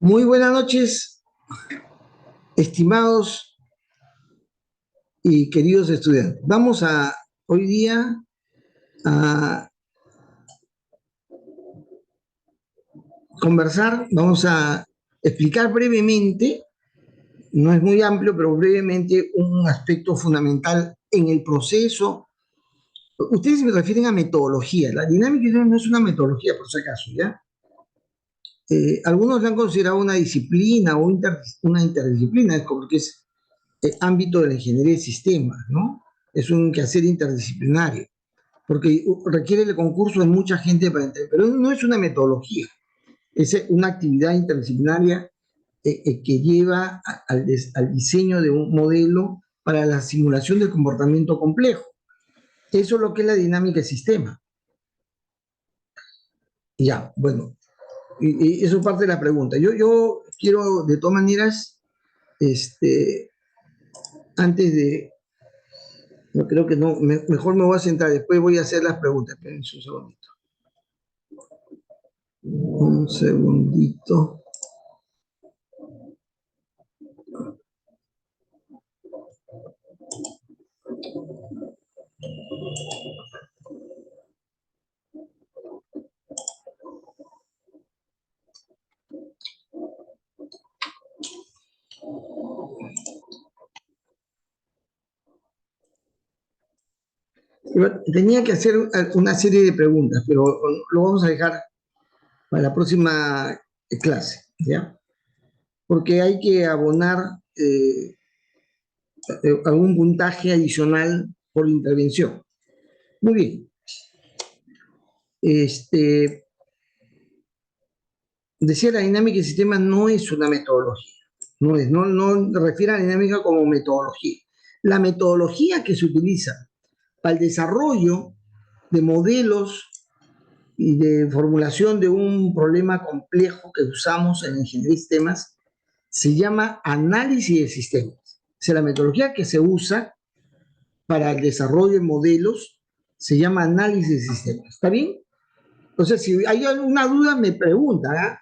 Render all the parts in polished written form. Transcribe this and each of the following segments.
Muy buenas noches, estimados y queridos estudiantes. Vamos a hoy día a conversar, vamos a explicar brevemente, no es muy amplio, pero brevemente un aspecto fundamental en el proceso. Ustedes se refieren a metodología. La dinámica no es una metodología, por si acaso, ¿ya? Algunos la han considerado una disciplina o una interdisciplina, es como que es ámbito de la ingeniería de sistemas, ¿no? Es un quehacer interdisciplinario, porque requiere el concurso de mucha gente para entender, pero no es una metodología, es una actividad interdisciplinaria que lleva al diseño de un modelo para la simulación del comportamiento complejo. Eso es lo que es la dinámica del sistema. Ya, bueno, y eso es parte de la pregunta. Yo quiero, de todas maneras, antes de, no creo que no, mejor me voy a sentar, después voy a hacer las preguntas. Espérense un segundito. Un segundito. Tenía que hacer una serie de preguntas, pero lo vamos a dejar para la próxima clase, ¿ya? Porque hay que abonar algún puntaje adicional por intervención. Muy bien. Decía, la dinámica del sistema no es una metodología. No refiere a la dinámica como metodología. La metodología que se utiliza para el desarrollo de modelos y de formulación de un problema complejo que usamos en ingeniería de sistemas se llama análisis de sistemas. O sea, la metodología que se usa para el desarrollo de modelos se llama análisis de sistemas. ¿Está bien? Entonces, si hay alguna duda, me preguntan, ¿eh?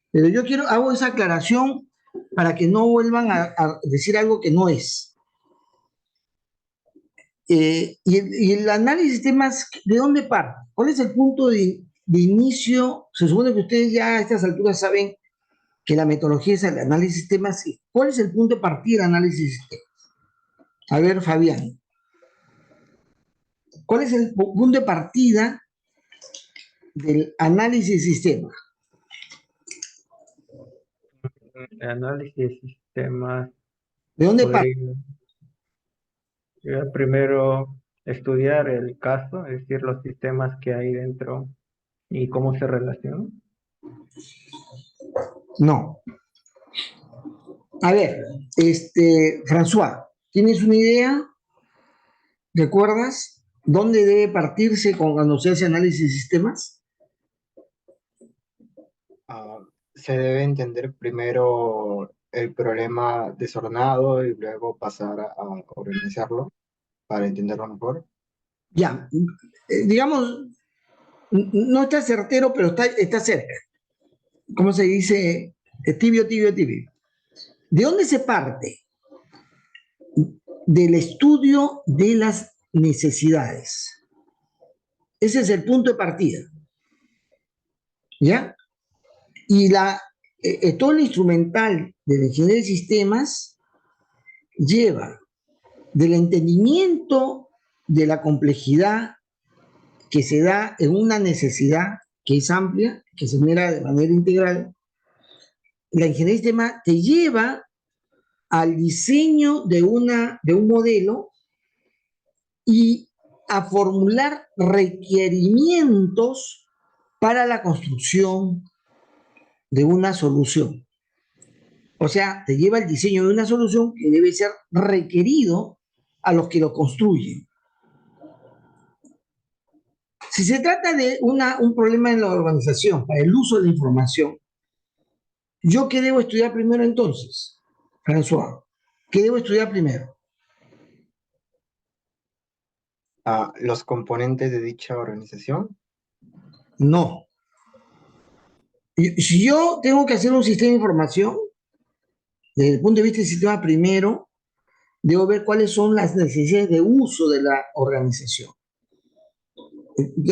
Pero yo hago esa aclaración para que no vuelvan a decir algo que no es. Y el análisis de sistemas, ¿de dónde parte? ¿Cuál es el punto de inicio? Se supone que ustedes ya a estas alturas saben que la metodología es el análisis de sistemas. ¿Cuál es el punto de partida del análisis de sistemas? A ver, Fabián, ¿cuál es el punto de partida del análisis de sistemas? El análisis de sistemas ¿De dónde parte? podría primero estudiar el caso, es decir, los sistemas que hay dentro y cómo se relacionan. No. A ver, François, ¿tienes una idea? ¿Recuerdas dónde debe partirse cuando se hace análisis de sistemas? Ah, Se debe entender primero el problema desordenado y luego pasar a organizarlo para entenderlo mejor. Ya, digamos, no está certero, pero está cerca. ¿Cómo se dice? Tibio, tibio, tibio. ¿De dónde se parte? Del estudio de las necesidades. Ese es el punto de partida. ¿Ya? Y todo el instrumental de la ingeniería de sistemas lleva del entendimiento de la complejidad que se da en una necesidad que es amplia, que se mira de manera integral. La ingeniería de sistemas te lleva al diseño de un modelo y a formular requerimientos para la construcción de una solución. O sea, te lleva al diseño de una solución que debe ser requerido a los que lo construyen. Si se trata de un problema en la organización para el uso de la información, ¿yo qué debo estudiar primero entonces, François? ¿Qué debo estudiar primero? Los componentes de dicha organización. No. Si yo tengo que hacer un sistema de información, desde el punto de vista del sistema primero, debo ver cuáles son las necesidades de uso de la organización.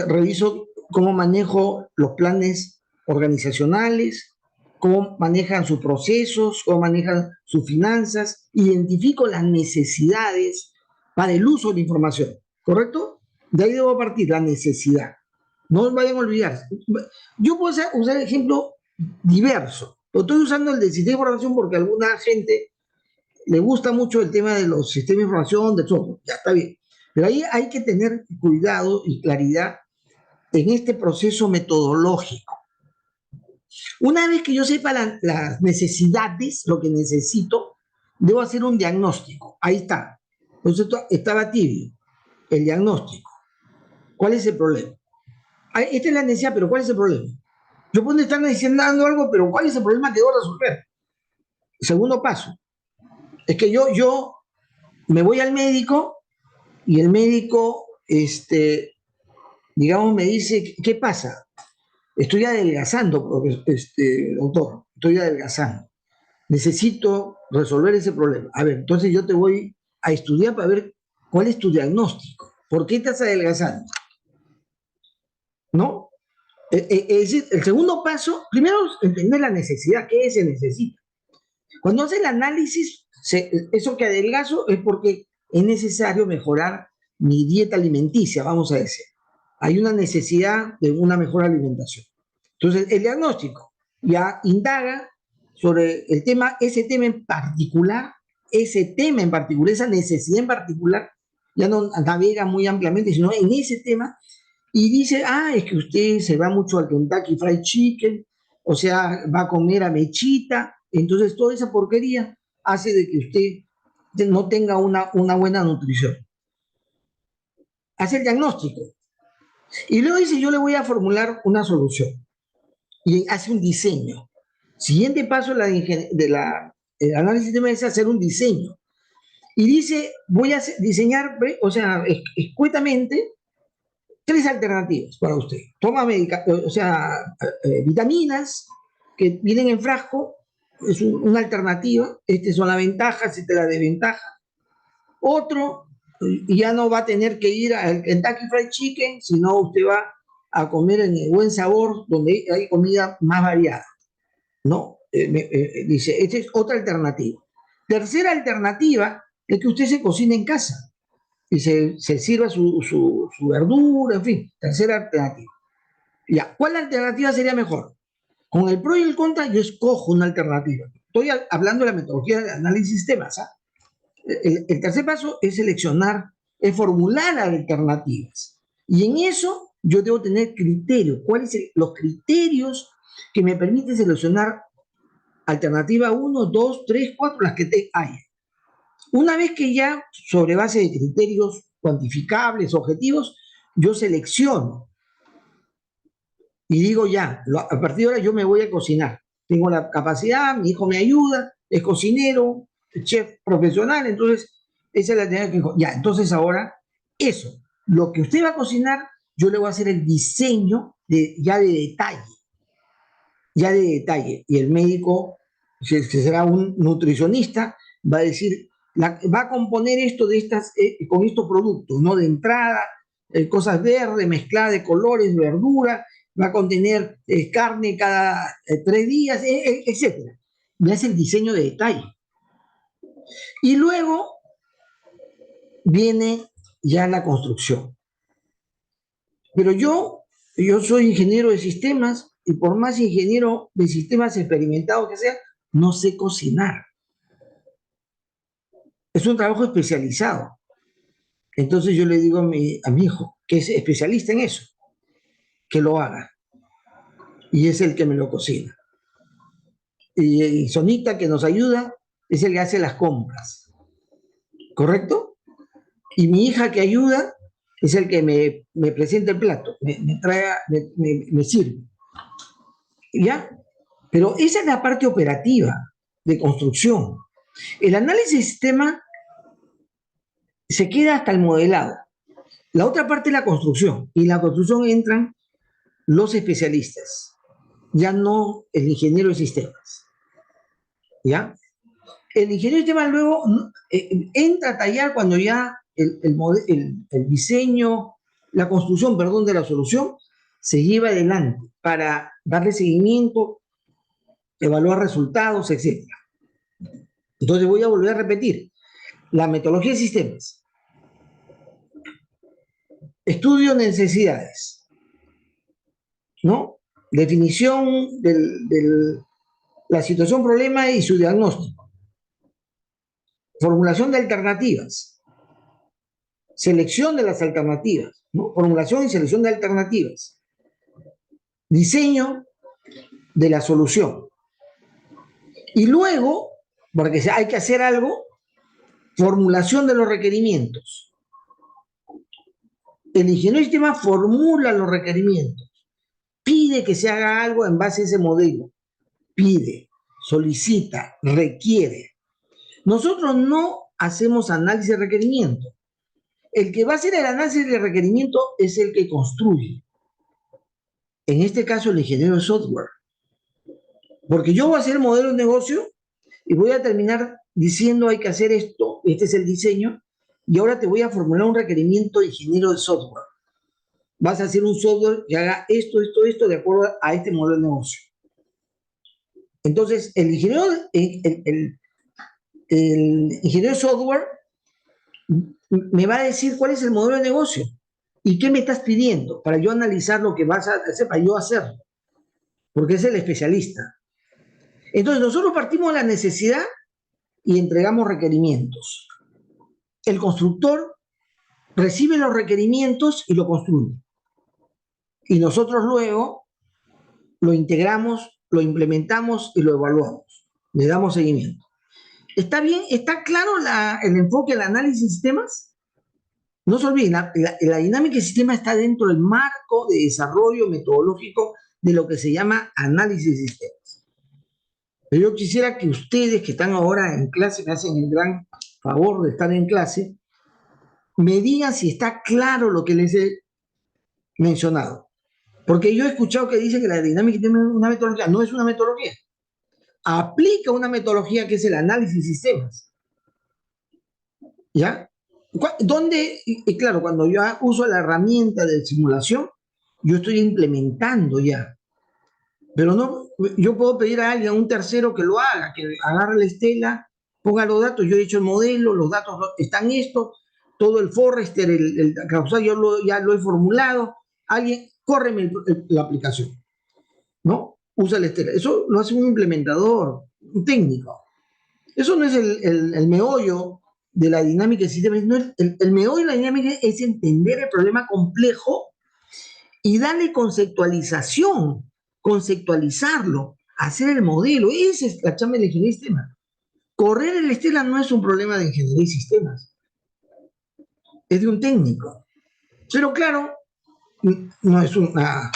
Reviso cómo manejo los planes organizacionales, cómo manejan sus procesos, cómo manejan sus finanzas, identifico las necesidades para el uso de la información, ¿correcto? De ahí debo partir, la necesidad. No vayan a olvidar. Yo puedo usar ejemplo diverso, pero estoy usando el del sistema de información porque a alguna gente le gusta mucho el tema de los sistemas de información, del software, ya está bien. Pero ahí hay que tener cuidado y claridad en este proceso metodológico. Una vez que yo sepa las necesidades, lo que necesito, debo hacer un diagnóstico. Ahí está. Entonces estaba tibio. El diagnóstico. ¿Cuál es el problema? Esta es la necesidad, pero ¿cuál es el problema? Yo puedo estar necesitando algo, pero ¿cuál es el problema que debo resolver? Segundo paso. Es que yo me voy al médico y el médico, digamos, me dice, ¿qué pasa? Estoy adelgazando, doctor, estoy adelgazando. Necesito resolver ese problema. A ver, entonces yo te voy a estudiar para ver cuál es tu diagnóstico. ¿Por qué estás adelgazando? ¿No? Es decir, el segundo paso, primero entender la necesidad, qué se necesita. Cuando hace el análisis, eso que adelgazo es porque es necesario mejorar mi dieta alimenticia, vamos a decir. Hay una necesidad de una mejor alimentación. Entonces, el diagnóstico ya indaga sobre el tema, ese tema en particular, esa necesidad en particular, ya no navega muy ampliamente, sino en ese tema, y dice, es que usted se va mucho al Kentucky Fried Chicken, o sea, va a comer a mechita, entonces toda esa porquería hace de que usted no tenga una buena nutrición. Hace el diagnóstico. Y luego dice, yo le voy a formular una solución. Y hace un diseño. Siguiente paso el análisis de sistema es hacer un diseño. Y dice, voy a diseñar, o sea, escuetamente, 3 alternativas para usted. Toma vitaminas que vienen en frasco, es una alternativa. Estas son las ventajas, esta es la desventaja. Otro, ya no va a tener que ir al Kentucky Fried Chicken, sino usted va a comer en el Buen Sabor, donde hay comida más variada, ¿no? Dice, esta es otra alternativa. Tercera alternativa es que usted se cocine en casa y se sirva su verdura, en fin, tercera alternativa. Ya, ¿cuál alternativa sería mejor? Con el pro y el contra yo escojo una alternativa. Estoy hablando de la metodología de análisis de sistemas. El tercer paso es seleccionar, es formular alternativas. Y en eso yo debo tener criterios. ¿Cuáles son los criterios que me permiten seleccionar alternativa 1, 2, 3, 4, las que haya? Una vez que ya, sobre base de criterios cuantificables, objetivos, yo selecciono y digo ya, a partir de ahora yo me voy a cocinar. Tengo la capacidad, mi hijo me ayuda, es cocinero, es chef profesional, entonces esa es la tarea que... Ya, entonces ahora, eso, lo que usted va a cocinar, yo le voy a hacer el diseño ya de detalle. Y el médico, si será un nutricionista, va a decir, va a componer esto con estos productos, ¿no? De entrada, cosas verdes, mezcladas de colores, verdura, va a contener carne cada 3 días, etc. Me hace el diseño de detalle. Y luego viene ya la construcción. Pero yo soy ingeniero de sistemas y por más ingeniero de sistemas experimentado que sea, no sé cocinar. Es un trabajo especializado. Entonces yo le digo a mi hijo, que es especialista en eso, que lo haga. Y es el que me lo cocina. Y Sonita, que nos ayuda, es el que hace las compras. ¿Correcto? Y mi hija que ayuda es el que me presenta el plato, me sirve. ¿Ya? Pero esa es la parte operativa de construcción. El análisis de sistema se queda hasta el modelado. La otra parte es la construcción. Y en la construcción entran los especialistas. ya no el ingeniero de sistemas. ¿Ya? El ingeniero de sistemas luego entra a tallar cuando ya el diseño, la construcción, perdón, de la solución se lleva adelante para darle seguimiento, evaluar resultados, etc. Entonces voy a volver a repetir. La metodología de sistemas, estudio de necesidades, ¿no? Definición de la situación problema y su diagnóstico, formulación de alternativas, selección de las alternativas, ¿no? Formulación y selección de alternativas, diseño de la solución. Y luego, porque hay que hacer algo, formulación de los requerimientos. El ingeniero de sistema formula los requerimientos, pide que se haga algo en base a ese modelo, pide, solicita, requiere. Nosotros no hacemos análisis de requerimiento. El que va a hacer el análisis de requerimiento es el que construye. En este caso, el ingeniero de software. Porque yo voy a hacer el modelo de negocio y voy a terminar diciendo hay que hacer esto, este es el diseño, y ahora te voy a formular un requerimiento de ingeniero de software. Vas a hacer un software que haga esto, de acuerdo a este modelo de negocio. Entonces, el ingeniero de software me va a decir cuál es el modelo de negocio y qué me estás pidiendo para yo analizar lo que vas a hacer, para yo hacerlo, porque es el especialista. Entonces, nosotros partimos de la necesidad y entregamos requerimientos. El constructor recibe los requerimientos y lo construye. Y nosotros luego lo integramos, lo implementamos y lo evaluamos. Le damos seguimiento. ¿Está bien? ¿Está claro el enfoque del análisis de sistemas? No se olviden, la dinámica de sistema está dentro del marco de desarrollo metodológico de lo que se llama análisis de sistemas. Pero yo quisiera que ustedes que están ahora en clase, me hacen el gran favor de estar en clase, me digan si está claro lo que les he mencionado. Porque yo he escuchado que dicen que la dinámica tiene una metodología. No es una metodología. Aplica una metodología que es el análisis de sistemas. ¿Ya? ¿Dónde? Y claro, cuando yo uso la herramienta de simulación, yo estoy implementando ya. Pero no, yo puedo pedir a alguien, a un tercero que lo haga, que agarre la estela, ponga los datos, yo he hecho el modelo, los datos están estos, todo el Forrester, el causal, ya lo he formulado, alguien, córreme la aplicación, ¿no? Usa la estela. Eso lo hace un implementador, un técnico. Eso no es el meollo de la dinámica de sistemas. No es, el meollo de la dinámica es entender el problema complejo y darle conceptualización, conceptualizarlo, hacer el modelo. Esa es la chamba de la ingeniería de sistemas. Correr el estela no es un problema de ingeniería de sistemas, es de un técnico. Pero claro, no es una,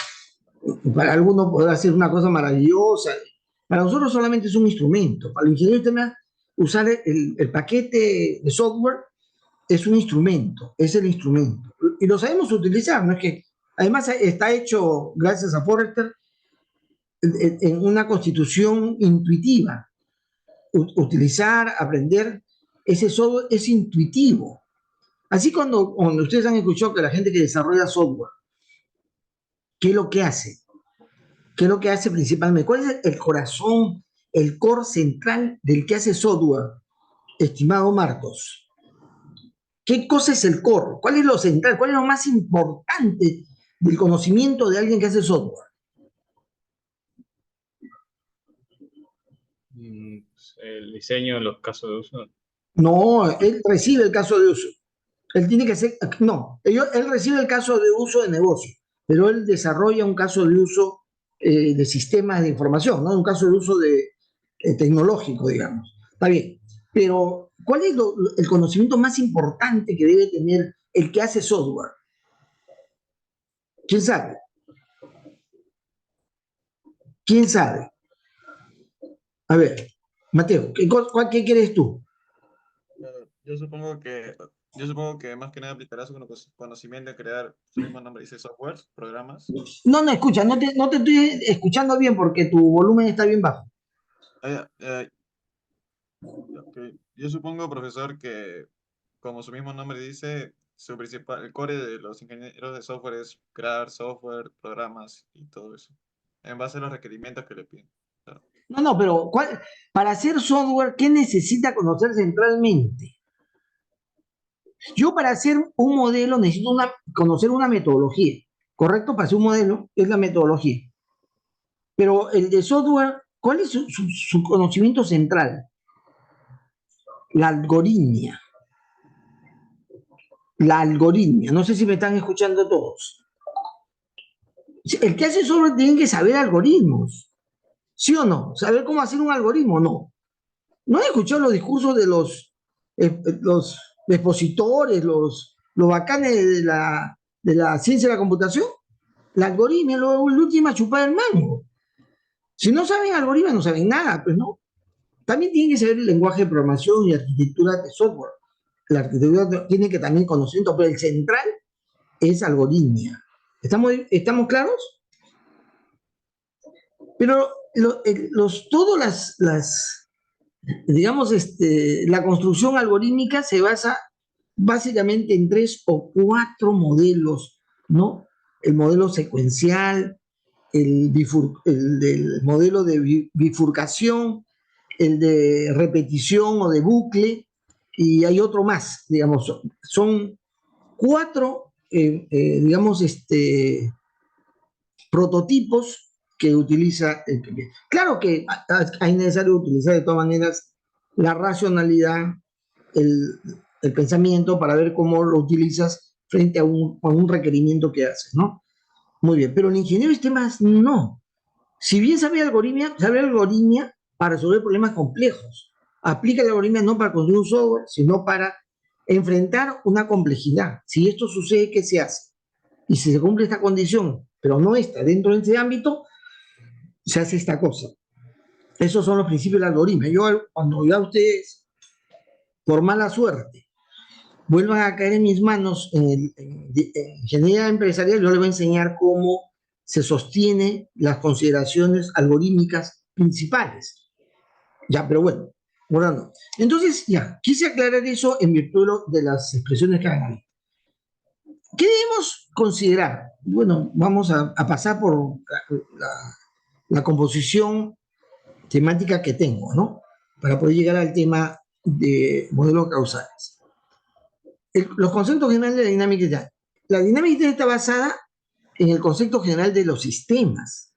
para algunos podrá ser una cosa maravillosa, para nosotros solamente es un instrumento. Para el ingeniero de sistemas, usar el paquete de software es un instrumento, es el instrumento. Y lo sabemos utilizar, ¿no? Es que además está hecho, gracias a Forrester, en una constitución intuitiva. Utilizar, aprender, ese software es intuitivo. Así cuando ustedes han escuchado que la gente que desarrolla software, ¿qué es lo que hace? ¿Qué es lo que hace principalmente? ¿Cuál es el corazón, el core central del que hace software, estimado Marcos? ¿Qué cosa es el core? ¿Cuál es lo central? ¿Cuál es lo más importante del conocimiento de alguien que hace software? El diseño, los casos de uso. No, él recibe el caso de uso. Él tiene que hacer, no, él recibe el caso de uso de negocio, pero él desarrolla un caso de uso de sistemas de información, ¿no? Un caso de uso tecnológico, digamos. Está bien, pero ¿cuál es el conocimiento más importante que debe tener el que hace software? ¿Quién sabe? ¿Quién sabe? A ver, Mateo, ¿qué quieres tú? Yo supongo que Yo supongo que más que nada aplicará su conocimiento de crear, su mismo nombre dice, softwares, programas. No, no, escucha, no te estoy escuchando bien porque tu volumen está bien bajo. Ah, ok. Yo supongo, profesor, que como su mismo nombre dice, el core de los ingenieros de software es crear software, programas y todo eso, en base a los requerimientos que le piden. Claro. No, no, pero para hacer software, ¿qué necesita conocer centralmente? Yo para hacer un modelo necesito conocer una metodología, ¿correcto? Para hacer un modelo es la metodología. Pero el de software, ¿cuál es su conocimiento central? La algoritmia. La algoritmia. No sé si me están escuchando todos. El que hace software tiene que saber algoritmos. ¿Sí o no? ¿Saber cómo hacer un algoritmo? No. ¿No han escuchado los discursos de los expositores, los bacanes de la ciencia de la computación? La algoritmia es la última chupada del mango. Si no saben algoritmos, no saben nada, pues no. También tienen que saber el lenguaje de programación y arquitectura de software. La arquitectura tiene que también conocimiento, pero el central es algoritmia. ¿Estamos claros? Pero todas digamos, la construcción algorítmica se basa básicamente en 3 o 4 modelos, ¿no? El modelo secuencial, el modelo de bifurcación, el de repetición o de bucle, y hay otro más, digamos, son 4, digamos, prototipos que utiliza el cliente. Claro que es necesario utilizar de todas maneras la racionalidad, el pensamiento para ver cómo lo utilizas frente a un requerimiento que haces, ¿no? Muy bien, pero el ingeniero de sistemas no. Si bien sabe algoritmia para resolver problemas complejos. Aplica el algoritmia no para construir un software, sino para enfrentar una complejidad. Si esto sucede, ¿qué se hace? Y si se cumple esta condición, pero no está dentro de ese ámbito, se hace esta cosa. Esos son los principios del algoritmo. Cuando ya ustedes, por mala suerte, vuelvan a caer en mis manos en ingeniería empresarial, yo les voy a enseñar cómo se sostienen las consideraciones algorítmicas principales. Ya, pero bueno, no. Entonces, ya, quise aclarar eso en virtud de las expresiones que hagan ahí. ¿Qué debemos considerar? Bueno, vamos a pasar por la composición temática que tengo, ¿no? Para poder llegar al tema de modelos causales. Los conceptos generales de la dinámica digital. La dinámica digital está basada en el concepto general de los sistemas.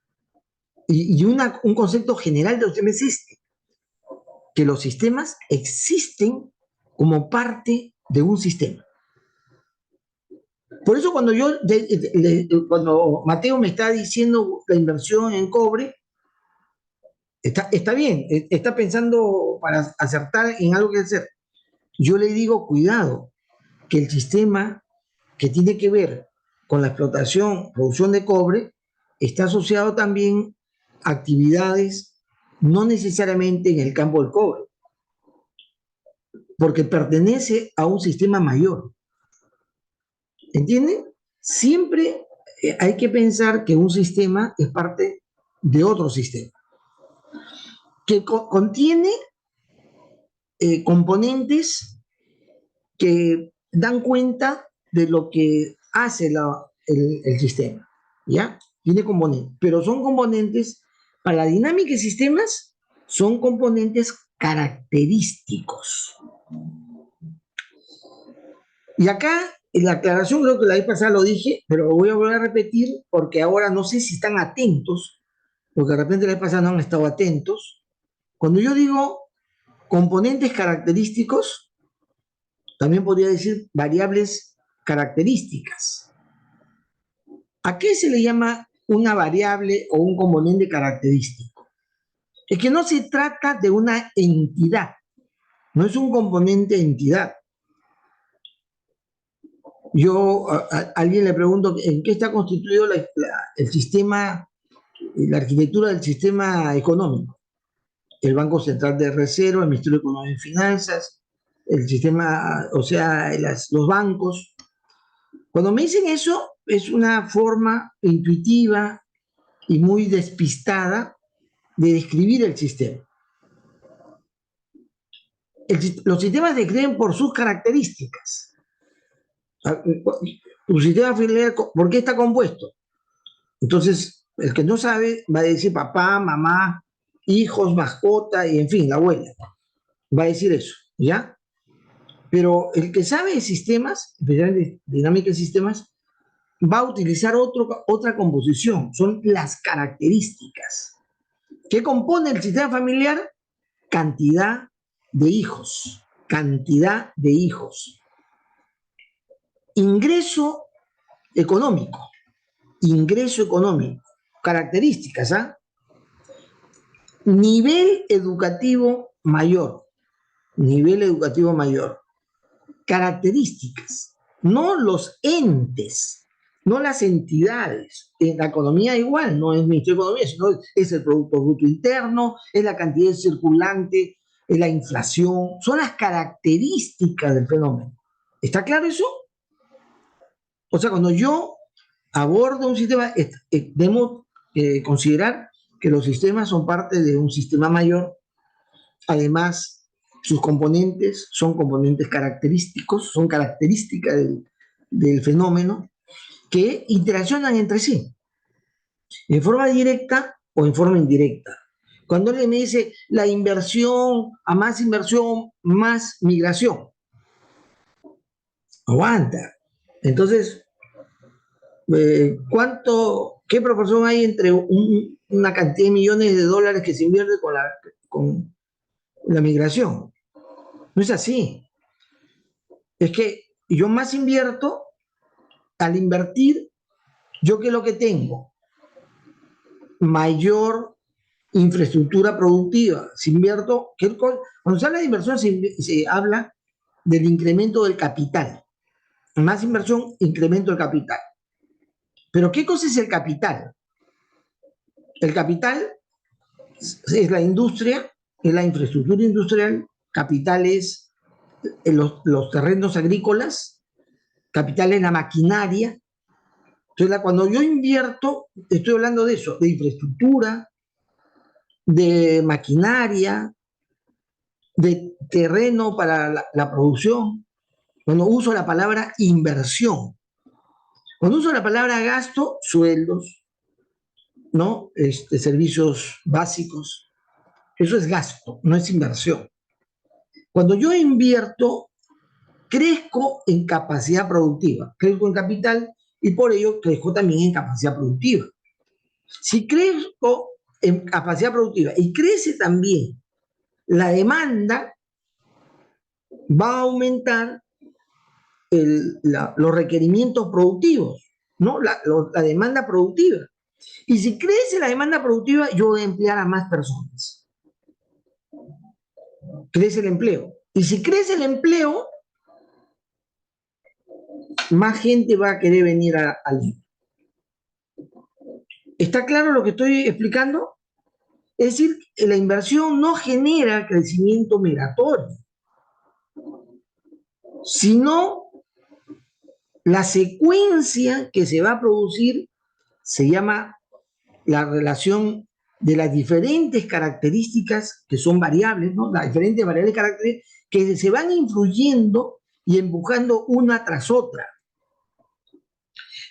Y un concepto general de los sistemas es que los sistemas existen como parte de un sistema. Por eso cuando Mateo me está diciendo la inversión en cobre, está bien, está pensando para acertar en algo que hacer. Yo le digo, cuidado, que el sistema que tiene que ver con la explotación, producción de cobre, está asociado también a actividades no necesariamente en el campo del cobre, porque pertenece a un sistema mayor. ¿Entienden? Siempre hay que pensar que un sistema es parte de otro sistema, que contiene componentes que dan cuenta de lo que hace el sistema, ¿ya? Tiene componentes, pero son componentes, para la dinámica de sistemas, son componentes característicos. Y acá, en la aclaración, creo que la vez pasada lo dije, pero lo voy a volver a repetir porque ahora no sé si están atentos, porque de repente la vez pasada no han estado atentos. Cuando yo digo componentes característicos, también podría decir variables características. ¿A qué se le llama una variable o un componente característico? Es que no se trata de una entidad, no es un componente entidad. Yo a alguien le pregunto en qué está constituido el sistema, la arquitectura del sistema económico. El Banco Central de Reserva, el Ministerio de Economía y Finanzas, el sistema, o sea, los bancos. Cuando me dicen eso, es una forma intuitiva y muy despistada de describir el sistema. Los sistemas se describen por sus características. Tu sistema familiar, ¿por qué está compuesto? Entonces, el que no sabe va a decir papá, mamá, hijos, mascota y en fin, la abuela. Va a decir eso, ¿ya? Pero el que sabe de sistemas, especialmente dinámica de sistemas, va a utilizar otra composición, son las características. ¿Qué compone el sistema familiar? Cantidad de hijos, cantidad de hijos. Ingreso económico, características, ¿ah? Nivel educativo mayor, características, no los entes, no las entidades. En la economía igual, no es el Ministerio de Economía, sino es el Producto Bruto Interno, es la cantidad circulante, es la inflación, son las características del fenómeno. ¿Está claro eso? O sea, cuando yo abordo un sistema, debemos considerar que los sistemas son parte de un sistema mayor. Además, sus componentes son componentes característicos, son características del fenómeno que interaccionan entre sí, en forma directa o en forma indirecta. Cuando alguien me dice la inversión, más migración, aguanta. Entonces, ¿qué proporción hay entre una cantidad de millones de dólares que se invierte con la migración? No es así. Es que yo más invierto, al invertir, ¿yo qué es lo que tengo? Mayor infraestructura productiva. Si invierto, cuando se habla de inversión se habla del incremento del capital. Más inversión, incremento del capital. Pero ¿qué cosa es el capital? El capital es la industria, es la infraestructura industrial, capital es los terrenos agrícolas, capital es la maquinaria. Entonces, cuando yo invierto, estoy hablando de eso, de infraestructura, de maquinaria, de terreno para la producción. Cuando uso la palabra inversión, cuando uso la palabra gasto, sueldos, ¿no? Servicios básicos, eso es gasto, no es inversión. Cuando yo invierto, crezco en capacidad productiva, crezco en capital y por ello crezco también en capacidad productiva. Si crezco en capacidad productiva y crece también la demanda, va a aumentar los requerimientos productivos, ¿no? La demanda productiva. Y si crece la demanda productiva, yo voy a emplear a más personas. Crece el empleo. Y si crece el empleo, más gente va a querer venir al libro. ¿Está claro lo que estoy explicando? Es decir, la inversión no genera crecimiento migratorio, sino la secuencia que se va a producir se llama la relación de las diferentes características que son variables, ¿no? Las diferentes variables características que se van influyendo y empujando una tras otra.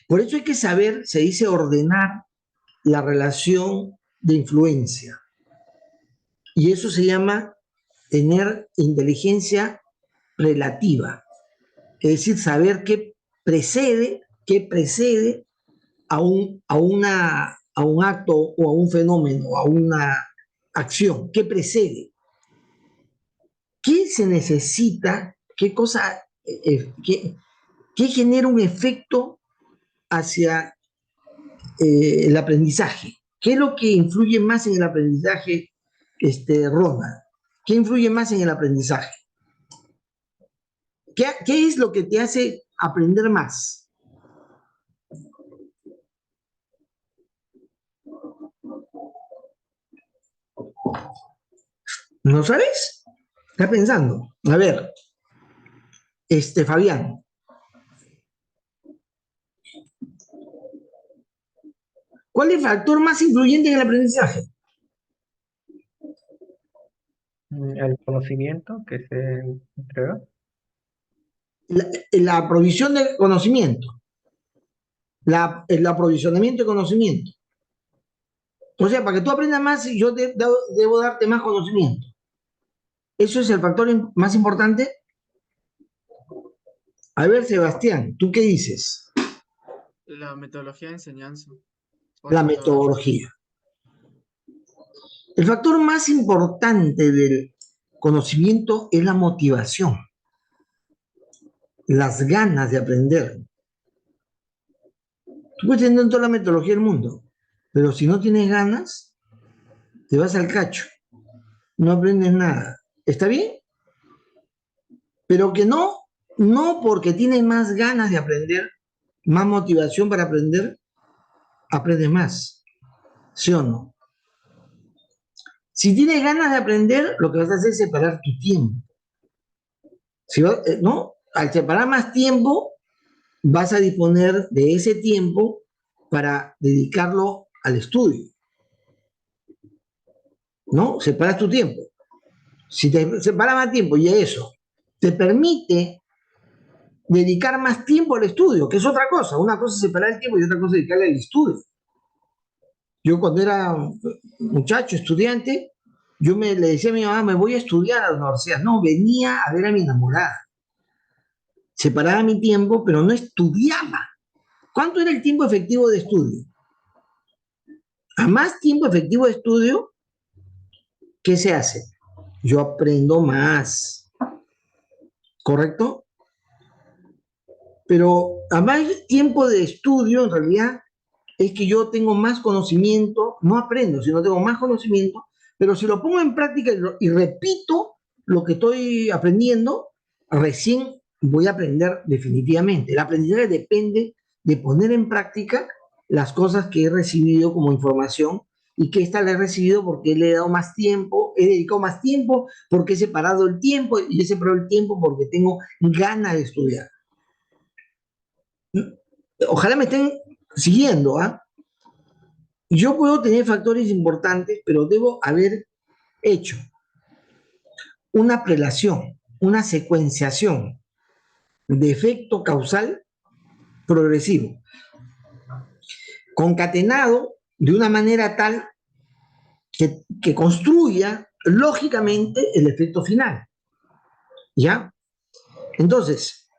Por eso hay que saber, se dice ordenar la relación de influencia. Y eso se llama tener inteligencia relativa. Es decir, saber qué precede a un acto o a un fenómeno, a una acción. ¿Qué precede? ¿Qué se necesita? ¿Qué cosa? ¿Qué genera un efecto hacia el aprendizaje? ¿Qué es lo que influye más en el aprendizaje, Ronald? ¿Qué influye más en el aprendizaje? ¿Qué es lo que te hace aprender más? ¿No sabes? Está pensando. A ver, Fabián. ¿Cuál es el factor más influyente en el aprendizaje? El conocimiento que se entrega. La provisión de conocimiento, el aprovisionamiento de conocimiento. O sea, para que tú aprendas más, yo debo darte más conocimiento. ¿Eso es el factor más importante? A ver, Sebastián, ¿tú qué dices? La metodología de enseñanza. O La metodología. El factor más importante del conocimiento es la motivación, las ganas de aprender. Tú puedes tener toda la metodología del mundo, pero si no tienes ganas, te vas al cacho, no aprendes nada. ¿Está bien? Pero que no porque tienes más ganas de aprender, más motivación para aprender, aprendes más. ¿Sí o no? Si tienes ganas de aprender, lo que vas a hacer es separar tu tiempo. ¿No? Al separar más tiempo, vas a disponer de ese tiempo para dedicarlo al estudio. ¿No? Separas tu tiempo. Si te separas más tiempo y eso te permite dedicar más tiempo al estudio, que es otra cosa. Una cosa es separar el tiempo y otra cosa es dedicarle al estudio. Yo cuando era muchacho, estudiante, le decía a mi mamá, me voy a estudiar a la universidad. No, venía a ver a mi enamorada. Separaba mi tiempo, pero no estudiaba. ¿Cuánto era el tiempo efectivo de estudio? A más tiempo efectivo de estudio, ¿qué se hace? Yo aprendo más. ¿Correcto? Pero a más tiempo de estudio, en realidad, es que yo tengo más conocimiento, no aprendo, sino tengo más conocimiento, pero si lo pongo en práctica y repito lo que estoy aprendiendo, recién voy a aprender definitivamente. El aprendizaje depende de poner en práctica las cosas que he recibido como información y que esta la he recibido porque le he dado más tiempo, he dedicado más tiempo, porque he separado el tiempo y he separado el tiempo porque tengo ganas de estudiar. Ojalá me estén siguiendo, ¿ah? Yo puedo tener factores importantes, pero debo haber hecho una prelación, una secuenciación de efecto causal progresivo, concatenado de una manera tal que construya lógicamente el efecto final. ¿Ya? Entonces,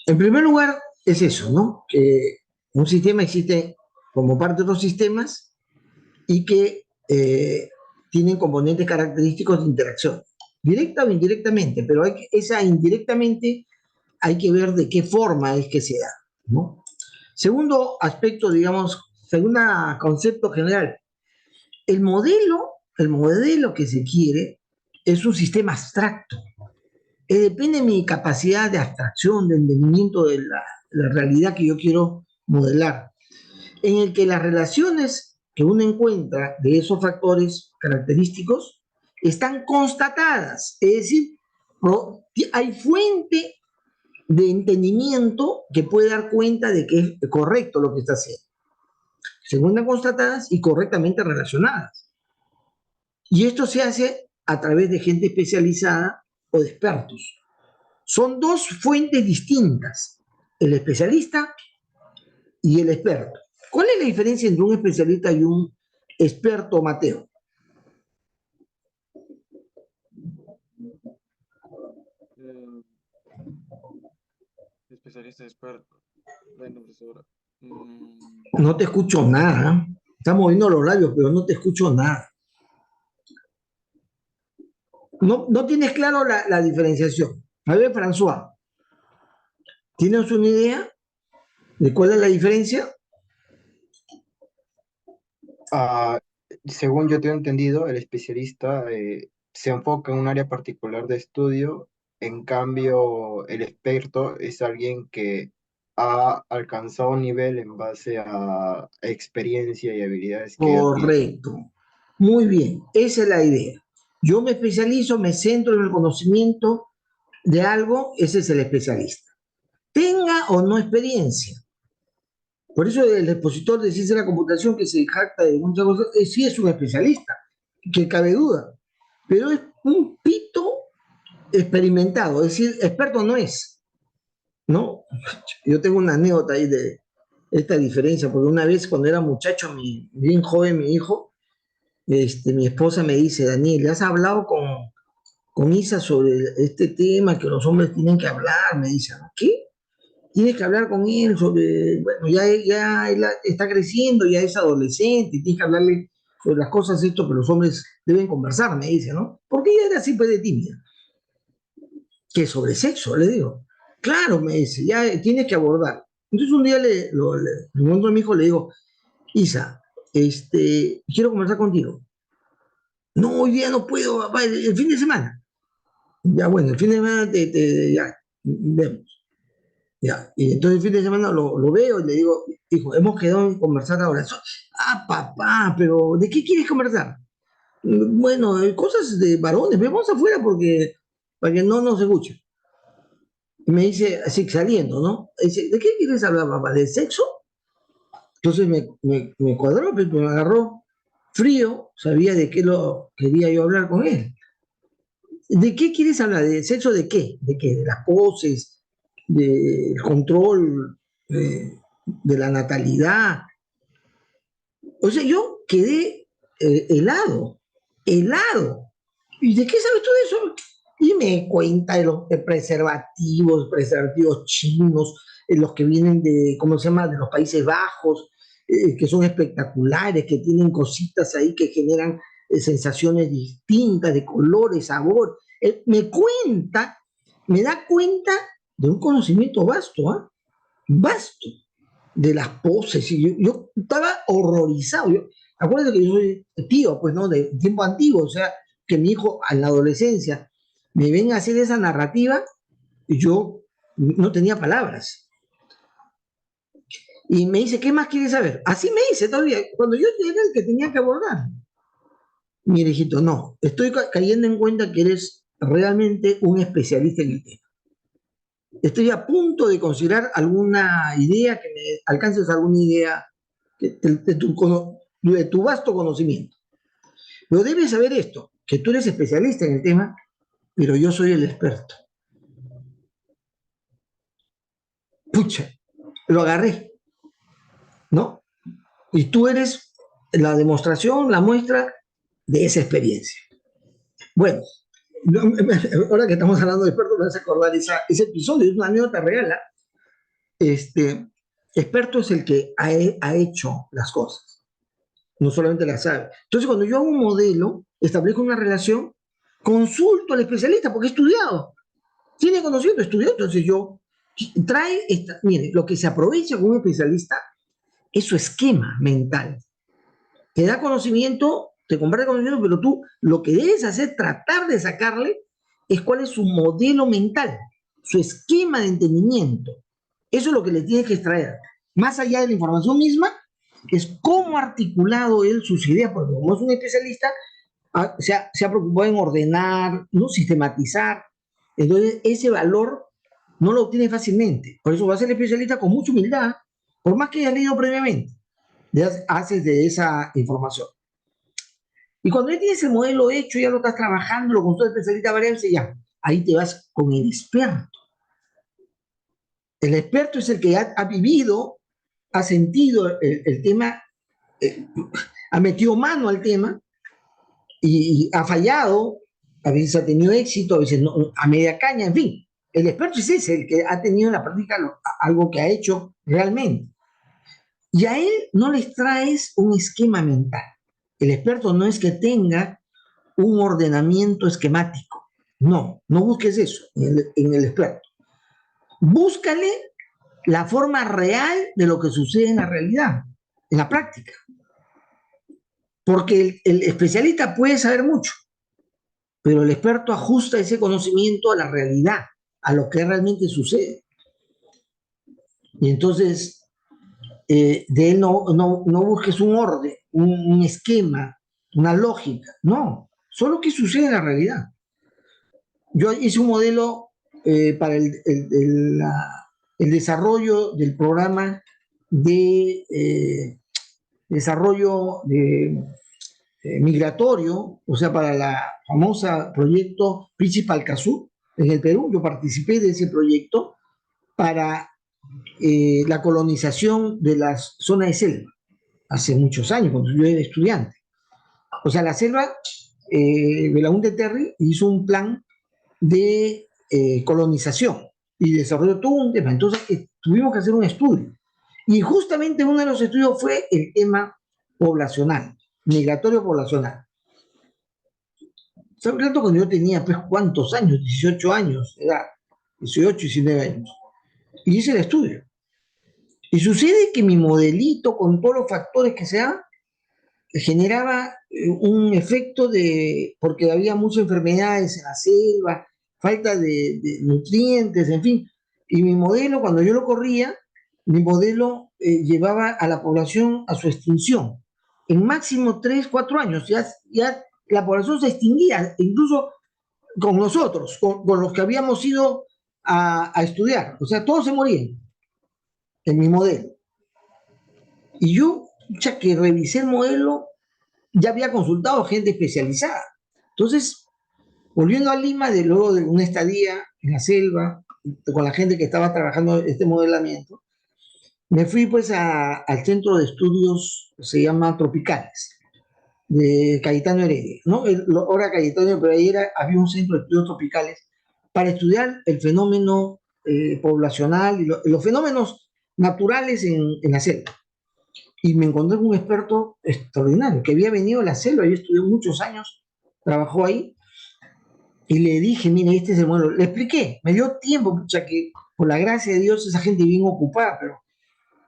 en primer lugar, es eso, ¿no? Que un sistema existe como parte de otros sistemas y que tienen componentes característicos de interacción, directa o indirectamente, pero esa indirectamente hay que ver de qué forma es que se da, ¿no? Segundo aspecto, digamos, segundo concepto general, el modelo que se quiere es un sistema abstracto. Depende de mi capacidad de abstracción, de entendimiento de la realidad que yo quiero modelar, en el que las relaciones que uno encuentra de esos factores característicos están constatadas, es decir, hay fuente de entendimiento que puede dar cuenta de que es correcto lo que está haciendo. Se encuentran constatadas y correctamente relacionadas. Y esto se hace a través de gente especializada o de expertos. Son dos fuentes distintas, el especialista y el experto. ¿Cuál es la diferencia entre un especialista y un experto, Mateo? Especialista experto. Bueno, profesora. No te escucho nada. Estás moviendo los labios, pero no te escucho nada. No tienes claro la diferenciación. A ver, François, ¿tienes una idea de cuál es la diferencia? Según yo tengo entendido, el especialista se enfoca en un área particular de estudio, en cambio el experto es alguien que ha alcanzado un nivel en base a experiencia y habilidades que adquiere. Correcto. Muy bien, esa es la idea. Yo me especializo, me centro en el conocimiento de algo, ese es el especialista. Tenga o no experiencia. Por eso el expositor de ciencia de la computación que se jacta de muchas cosas, sí es un especialista, que cabe duda, pero es un pito experimentado, es decir, experto no es, ¿no? Yo tengo una anécdota ahí de esta diferencia, porque una vez cuando era muchacho, bien joven, mi hijo, mi esposa me dice, Daniel, ¿has hablado con Isa sobre este tema que los hombres tienen que hablar? Me dice, ¿qué? Tienes que hablar con él sobre, bueno, ya él está creciendo, ya es adolescente, tienes que hablarle sobre las cosas esto que los hombres deben conversar, me dice, ¿no? Porque ella era así pues de tímida. ¿Qué sobre sexo? Le digo. Claro, me dice, ya tienes que abordar. Entonces un día le encuentro a mi hijo, le digo, Isa, quiero conversar contigo. No, hoy día no puedo, papá, el fin de semana. Ya, bueno, el fin de semana ya, vemos. Ya, y entonces el fin de semana lo veo y le digo, hijo, hemos quedado en conversar ahora. Papá, pero ¿de qué quieres conversar? Bueno, cosas de varones, vamos afuera para que no nos escuchen. Y me dice, así saliendo, ¿no? Dice, ¿de qué quieres hablar, papá? ¿De sexo? Entonces me cuadró, me agarró frío, sabía de qué lo quería yo hablar con él. ¿De qué quieres hablar? ¿De sexo de qué? ¿De qué? ¿De las poses? ¿Del control? ¿De la natalidad? O sea, yo quedé helado. ¿Y de qué sabes tú de eso? Y me cuenta de los preservativos chinos, los que vienen de, ¿cómo se llama?, de los Países Bajos, que son espectaculares, que tienen cositas ahí que generan sensaciones distintas, de colores, sabor. Me da cuenta de un conocimiento vasto, ¿eh? Vasto, de las poses. Y yo estaba horrorizado. Acuérdate que yo soy tío, pues, ¿no? De tiempo antiguo, o sea, que mi hijo en la adolescencia me venga a hacer esa narrativa, y yo no tenía palabras. Y me dice, ¿qué más quieres saber? Así me dice todavía, cuando yo era el que tenía que abordar. Mire, hijito, no, estoy cayendo en cuenta que eres realmente un especialista en el tema. Estoy a punto de considerar alguna idea, que me alcances alguna idea de tu vasto conocimiento. Pero debes saber esto, que tú eres especialista en el tema, pero yo soy el experto. Pucha, lo agarré, ¿no? Y tú eres la demostración, la muestra de esa experiencia. Bueno, ahora que estamos hablando de expertos, me hace acordar ese episodio, es una anécdota real. Experto es el que ha hecho las cosas, no solamente las sabe. Entonces, cuando yo hago un modelo, establezco una relación, consulto al especialista porque he estudiado, tiene conocimiento, estudió, entonces yo mire, lo que se aprovecha con un especialista es su esquema mental. Te da conocimiento, te comparte conocimiento, pero tú lo que debes hacer, tratar de sacarle, es cuál es su modelo mental, su esquema de entendimiento. Eso es lo que le tienes que extraer. Más allá de la información misma, es cómo ha articulado él sus ideas, porque como es un especialista, se ha preocupado en ordenar, ¿no?, sistematizar. Entonces, ese valor no lo obtiene fácilmente. Por eso va a ser especialista con mucha humildad, por más que hayas leído previamente, haces de esa información. Y cuando ya tienes el modelo hecho, ya lo estás trabajando, lo consultas especialista varias veces, ya, ahí te vas con el experto. El experto es el que ha vivido, ha sentido el tema, ha metido mano al tema y ha fallado, a veces ha tenido éxito, a veces no, a media caña, en fin. El experto es ese, el que ha tenido en la práctica algo que ha hecho realmente. Y a él no les traes un esquema mental. El experto no es que tenga un ordenamiento esquemático. No busques eso en el experto. Búscale la forma real de lo que sucede en la realidad, en la práctica. Porque el especialista puede saber mucho, pero el experto ajusta ese conocimiento a la realidad, a lo que realmente sucede. Y entonces, de él no busques un orden, un esquema, una lógica, no. Solo que sucede en la realidad. Yo hice un modelo para el desarrollo del programa de desarrollo migratorio, o sea, para la famosa proyecto Principal Cazú en el Perú. Yo participé de ese proyecto para la colonización de la zona de selva, hace muchos años, cuando yo era estudiante. O sea, la selva, Belaúnde Terry hizo un plan de colonización y desarrolló todo un tema. Entonces, tuvimos que hacer un estudio. Y justamente uno de los estudios fue el tema poblacional, migratorio poblacional. ¿Sabes cuánto? Cuando yo tenía, pues, ¿cuántos años? 18 años, era 18, 19 años. Y hice el estudio. Y sucede que mi modelito, con todos los factores que se dan, generaba un efecto porque había muchas enfermedades en la selva, falta de nutrientes, en fin. Y mi modelo, cuando yo lo corría, mi modelo llevaba a la población a su extinción. En máximo 3, 4 años, ya la población se extinguía, incluso con nosotros, con los que habíamos ido a estudiar. O sea, todos se morían en mi modelo. Y yo, ya que revisé el modelo, ya había consultado gente especializada. Entonces, volviendo a Lima, luego de una estadía en la selva, con la gente que estaba trabajando este modelamiento, me fui pues al centro de estudios, se llama Tropicales, de Cayetano Heredia, ¿no? Ahora Cayetano, pero ahí había un centro de estudios tropicales para estudiar el fenómeno poblacional y los fenómenos naturales en la selva. Y me encontré con un experto extraordinario que había venido a la selva, había estudiado muchos años, trabajó ahí, y le dije, mire, este es el modelo. Le expliqué, me dio tiempo, pucha, que por la gracia de Dios esa gente bien ocupada, pero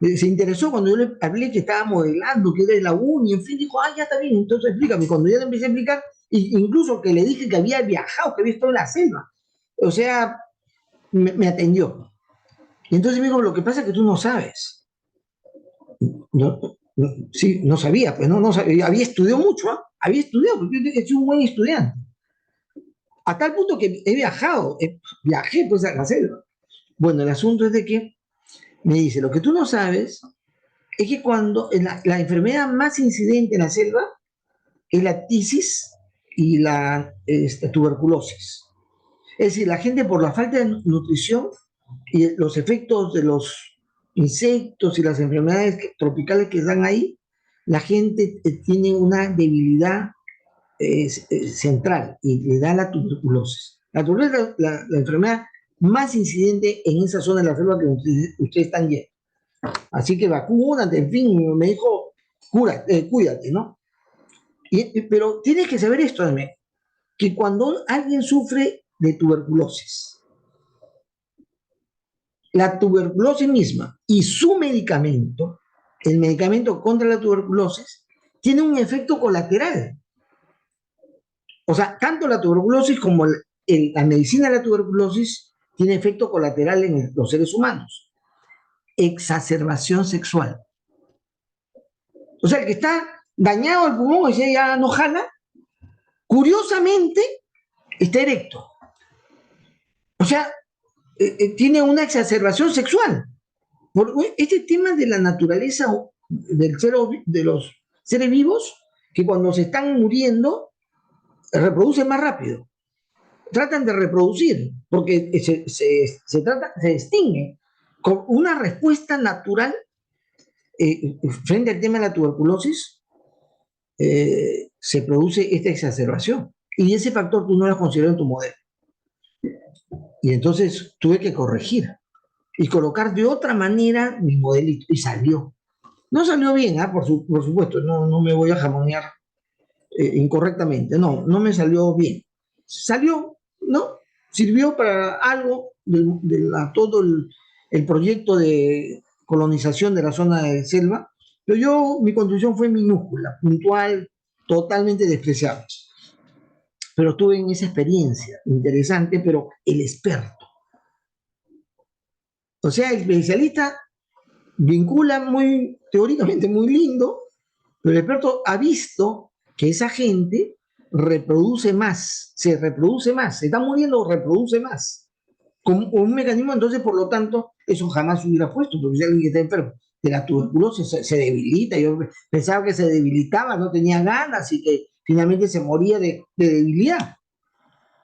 se interesó cuando yo le hablé que estaba modelando, que era de la uni, en fin, dijo, ya está bien, entonces explícame. Cuando yo le empecé a explicar, incluso que le dije que había viajado, que había estado en la selva, o sea, me atendió. Y entonces me dijo, lo que pasa es que tú no sabes. No, sí, no sabía, pues no sabía, había estudiado mucho, había estudiado, porque yo soy un buen estudiante. A tal punto que he viajado, viajé pues a la selva. Bueno, el asunto es de que me dice, lo que tú no sabes es que cuando la enfermedad más incidente en la selva es la tisis y la tuberculosis. Es decir, la gente por la falta de nutrición y los efectos de los insectos y las enfermedades tropicales que están ahí, la gente tiene una debilidad central y le da la tuberculosis. La tuberculosis es la enfermedad más incidente en esa zona de la selva que ustedes están yendo. Así que vacúnate, en fin, me dijo, cuídate, ¿no? Pero tienes que saber esto, que cuando alguien sufre de tuberculosis, la tuberculosis misma y su medicamento, el medicamento contra la tuberculosis, tiene un efecto colateral. O sea, tanto la tuberculosis como la medicina de la tuberculosis tiene efecto colateral en los seres humanos. Exacerbación sexual. O sea, el que está dañado el pulmón y ya no jala, curiosamente está erecto. O sea, tiene una exacerbación sexual. Por este tema de la naturaleza de los seres vivos, que cuando se están muriendo, reproducen más rápido. Tratan de reproducir, porque se extingue con una respuesta natural frente al tema de la tuberculosis. Se produce esta exacerbación. Y ese factor tú no lo has considerado en tu modelo. Y entonces tuve que corregir y colocar de otra manera mi modelito. Y salió. No salió bien, por supuesto, no me voy a jamonear incorrectamente. No me salió bien. Salió, ¿no? Sirvió para algo todo el proyecto de colonización de la zona de selva, pero mi contribución fue minúscula, puntual, totalmente despreciable. Pero estuve en esa experiencia interesante, pero el experto. O sea, el especialista vincula teóricamente muy lindo, pero el experto ha visto que esa gente reproduce más, se está muriendo o reproduce más. Con un mecanismo, entonces, por lo tanto, eso jamás se hubiera puesto, porque si alguien que está enfermo de la tuberculosis se debilita. Yo pensaba que se debilitaba, no tenía ganas y que finalmente se moría de debilidad.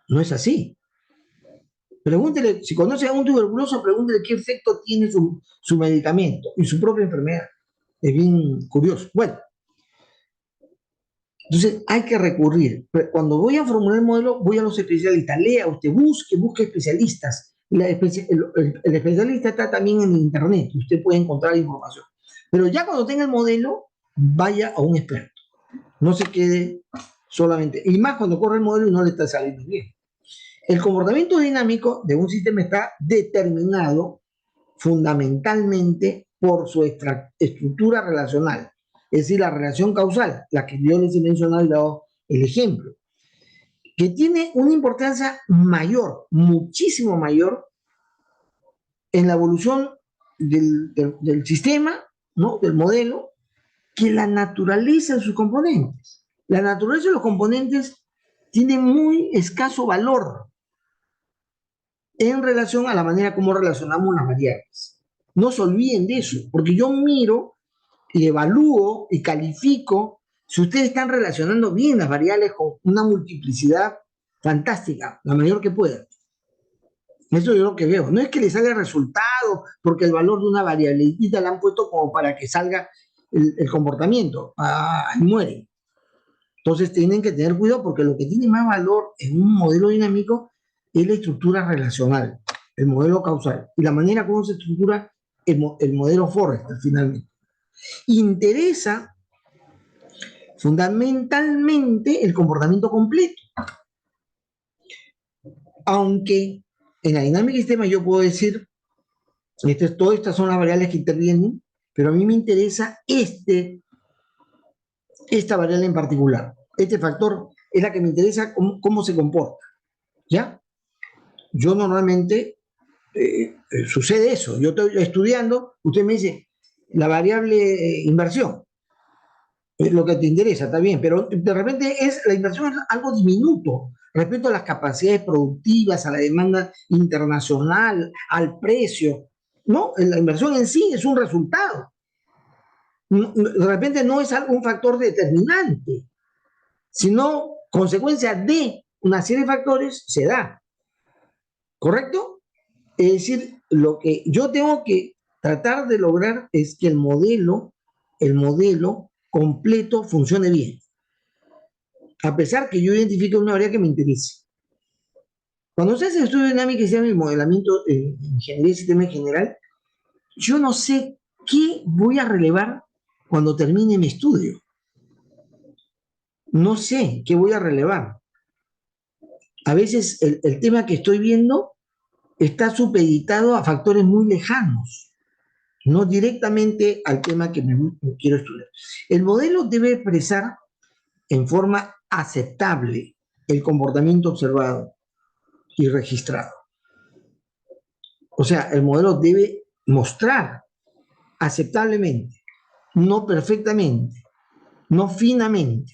No es así. Pregúntele, si conoce a un tuberculoso, pregúntele qué efecto tiene su medicamento y su propia enfermedad. Es bien curioso. Bueno, entonces hay que recurrir. Cuando voy a formular el modelo, voy a los especialistas. Lea usted, busque especialistas. El especialista está también en internet. Usted puede encontrar información. Pero ya cuando tenga el modelo, vaya a un experto. No se quede solamente. Y más cuando corre el modelo y no le está saliendo bien. El comportamiento dinámico de un sistema está determinado fundamentalmente por su estructura relacional, es decir, la relación causal, la que yo les he mencionado y dado el ejemplo, que tiene una importancia mayor, muchísimo mayor, en la evolución del sistema, ¿no? Del modelo, que la naturaleza de sus componentes. La naturaleza de los componentes tiene muy escaso valor en relación a la manera como relacionamos las variables. No se olviden de eso, porque yo miro y evalúo y califico si ustedes están relacionando bien las variables con una multiplicidad fantástica, la mayor que puedan. Eso yo lo que veo. No es que le salga el resultado porque el valor de una variableita la han puesto como para que salga el comportamiento. Ahí muere. Entonces tienen que tener cuidado porque lo que tiene más valor en un modelo dinámico es la estructura relacional, el modelo causal y la manera como se estructura el modelo Forrester finalmente. Interesa fundamentalmente el comportamiento completo. Aunque en la dinámica de sistema yo puedo decir, todas estas son las variables que intervienen, pero a mí me interesa esta variable en particular. Este factor es la que me interesa cómo se comporta. ¿Ya? Yo normalmente sucede eso. Yo estoy estudiando, usted me dice, la variable inversión. Es lo que te interesa, está bien, pero de repente la inversión es algo diminuto respecto a las capacidades productivas, a la demanda internacional, al precio. No, la inversión en sí es un resultado. De repente no es un factor determinante, sino consecuencia de una serie de factores se da. ¿Correcto? Es decir, lo que yo tengo que tratar de lograr es que el modelo completo funcione bien. A pesar que yo identifique una variable que me interese. Cuando se hace el estudio de dinámica y se llama el modelamiento en ingeniería y sistema en general, yo no sé qué voy a relevar cuando termine mi estudio. No sé qué voy a relevar. A veces el tema que estoy viendo está supeditado a factores muy lejanos, no directamente al tema que me quiero estudiar. El modelo debe expresar en forma aceptable el comportamiento observado y registrado. O sea, el modelo debe mostrar aceptablemente, no perfectamente, no finamente,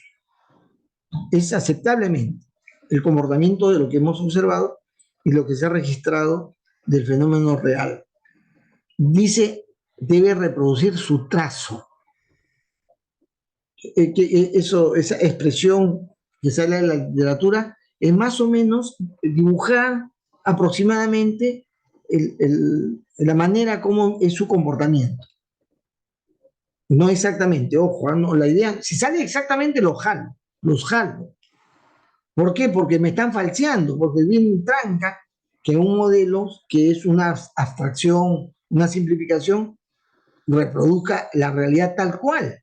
es aceptablemente el comportamiento de lo que hemos observado y lo que se ha registrado del fenómeno real. Dice, debe reproducir su trazo. Esa expresión que sale de la literatura es más o menos dibujar aproximadamente la manera como es su comportamiento. No exactamente, ojo, no, la idea, si sale exactamente los jalo. ¿Por qué? Porque me están falseando, porque bien tranca que un modelo que es una abstracción, una simplificación, reproduzca la realidad tal cual.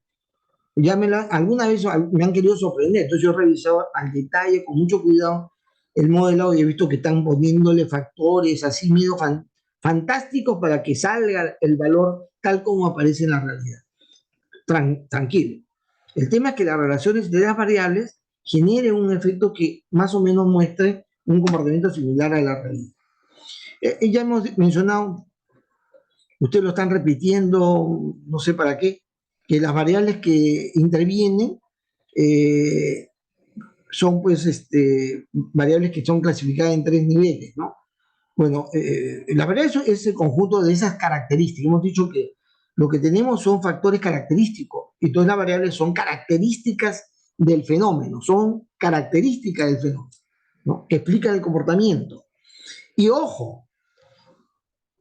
Alguna vez me han querido sorprender, entonces yo he revisado al detalle, con mucho cuidado, el modelo y he visto que están poniéndole factores así medio fantásticos para que salga el valor tal como aparece en la realidad. Tranquilo. El tema es que las relaciones de las variables generen un efecto que más o menos muestre un comportamiento similar a la realidad. Ya hemos mencionado, ustedes lo están repitiendo, no sé para qué, que las variables que intervienen son pues variables que son clasificadas en 3 niveles, ¿no? Bueno, la verdad es el conjunto de esas características. Hemos dicho que lo que tenemos son factores característicos, y todas las variables son características del fenómeno, son características del fenómeno, ¿no? Que explican el comportamiento. Y ojo,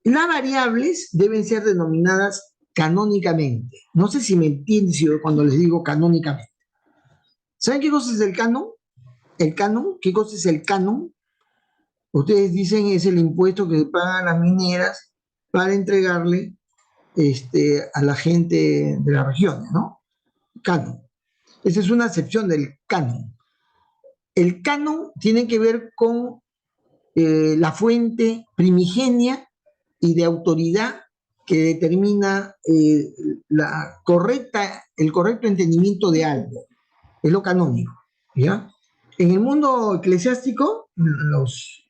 las variables deben ser denominadas canónicamente. No sé si me entienden cuando les digo canónicamente. ¿Saben qué cosa es el canon? ¿El canon? ¿Qué cosa es el canon? Ustedes dicen es el impuesto que pagan las mineras para entregarle a la gente de las regiones, ¿no? Canon. Esa es una acepción del canon. El canon tiene que ver con la fuente primigenia y de autoridad que determina el correcto entendimiento de algo. Es lo canónico, ¿ya? En el mundo eclesiástico, los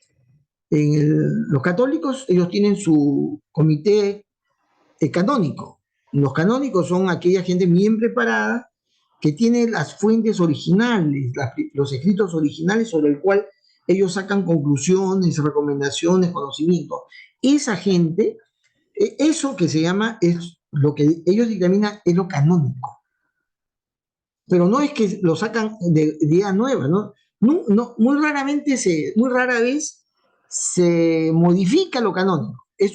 católicos, ellos tienen su comité canónico. Los canónicos son aquella gente bien preparada que tiene las fuentes originales, los escritos originales sobre el cual ellos sacan conclusiones, recomendaciones, conocimientos. Esa gente, eso que se llama, es lo que ellos dictaminan, es lo canónico. Pero no es que lo sacan de idea nueva, ¿no? No, muy rara vez se modifica lo canónico. Es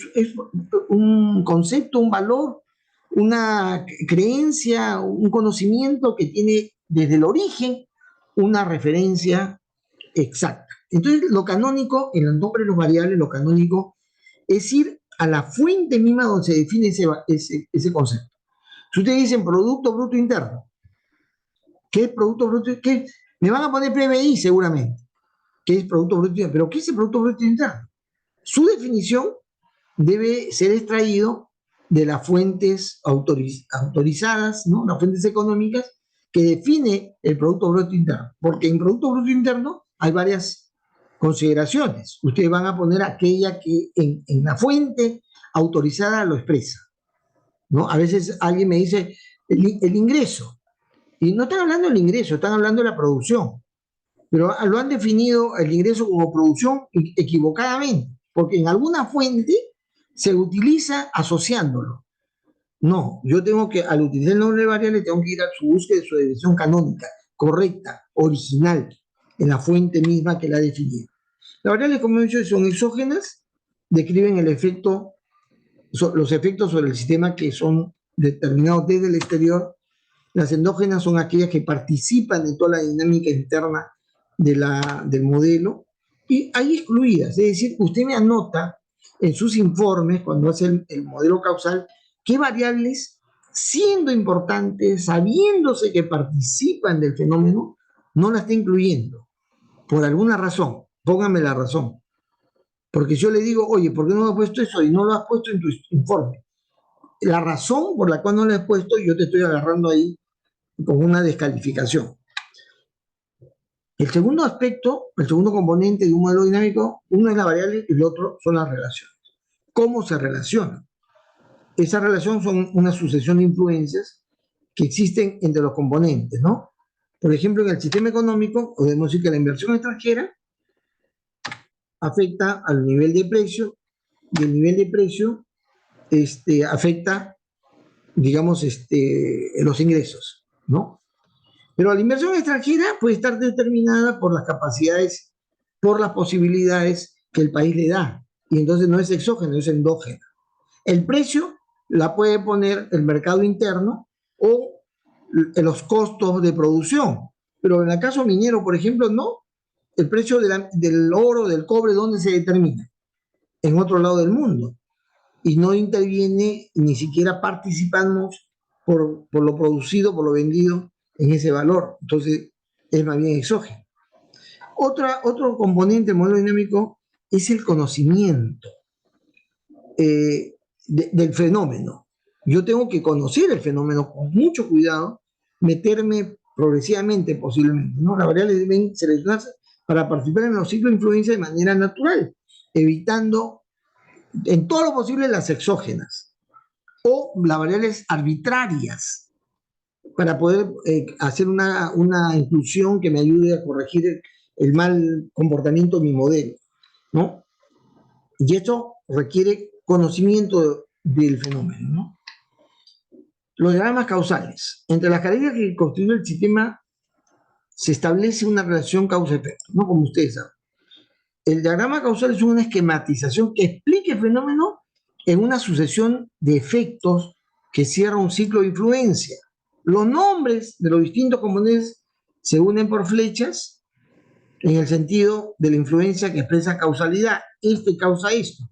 un concepto, un valor, una creencia, un conocimiento que tiene desde el origen una referencia exacta. Entonces, lo canónico, en el nombre de los variables, lo canónico es ir a la fuente misma donde se define ese concepto. Si ustedes dicen Producto Bruto Interno, ¿qué es Producto Bruto? ¿Qué? Me van a poner PBI seguramente. ¿Qué es Producto Bruto Interno? ¿Pero qué es el Producto Bruto Interno? Su definición debe ser extraído de las fuentes autorizadas, ¿no? Las fuentes económicas que define el Producto Bruto Interno. Porque en Producto Bruto Interno hay varias consideraciones. Ustedes van a poner aquella que en la fuente autorizada lo expresa, ¿no? A veces alguien me dice el ingreso. Y no están hablando del ingreso, están hablando de la producción. Pero lo han definido el ingreso como producción equivocadamente, porque en alguna fuente se utiliza asociándolo. No, yo tengo que, al utilizar el nombre de variable, tengo que ir a su búsqueda de su definición canónica, correcta, original, en la fuente misma que la ha definido. Las variables, como he dicho, son exógenas, describen los efectos sobre el sistema que son determinados desde el exterior. Las endógenas son aquellas que participan de toda la dinámica interna del modelo, y hay excluidas. Es decir, usted me anota en sus informes, cuando hace el modelo causal, qué variables, siendo importantes, sabiéndose que participan del fenómeno, no la está incluyendo. Por alguna razón, póngame la razón. Porque yo le digo, oye, ¿por qué no has puesto eso? Y no lo has puesto en tu informe. La razón por la cual no lo has puesto, yo te estoy agarrando ahí con una descalificación. El segundo aspecto, el segundo componente de un modelo dinámico, uno es la variable y el otro son las relaciones. ¿Cómo se relacionan? Esa relación son una sucesión de influencias que existen entre los componentes, ¿no? Por ejemplo, en el sistema económico, podemos decir que la inversión extranjera afecta al nivel de precio, y el nivel de precio afecta, digamos, los ingresos, ¿no? Pero la inversión extranjera puede estar determinada por las capacidades, por las posibilidades que el país le da. Y entonces no es exógeno, es endógeno. El precio la puede poner el mercado interno o los costos de producción. Pero en el caso minero, por ejemplo, no. El precio del oro, del cobre, ¿dónde se determina? En otro lado del mundo. Y no interviene, ni siquiera participamos por lo producido, por lo vendido en ese valor. Entonces, es más bien exógeno. Otro componente del modelo dinámico es el conocimiento del fenómeno. Yo tengo que conocer el fenómeno con mucho cuidado, meterme progresivamente posiblemente, ¿no? Las variables deben seleccionarse para participar en los ciclos de influencia de manera natural, evitando en todo lo posible las exógenas o las variables arbitrarias. para poder hacer una inclusión que me ayude a corregir el mal comportamiento de mi modelo, ¿no? Y esto requiere conocimiento del fenómeno, ¿no? Los diagramas causales. Entre las características que constituye el sistema se establece una relación causa-efecto, ¿no? Como ustedes saben. El diagrama causal es una esquematización que explica el fenómeno en una sucesión de efectos que cierra un ciclo de influencia. Los nombres de los distintos componentes se unen por flechas en el sentido de la influencia que expresa causalidad. Este causa esto.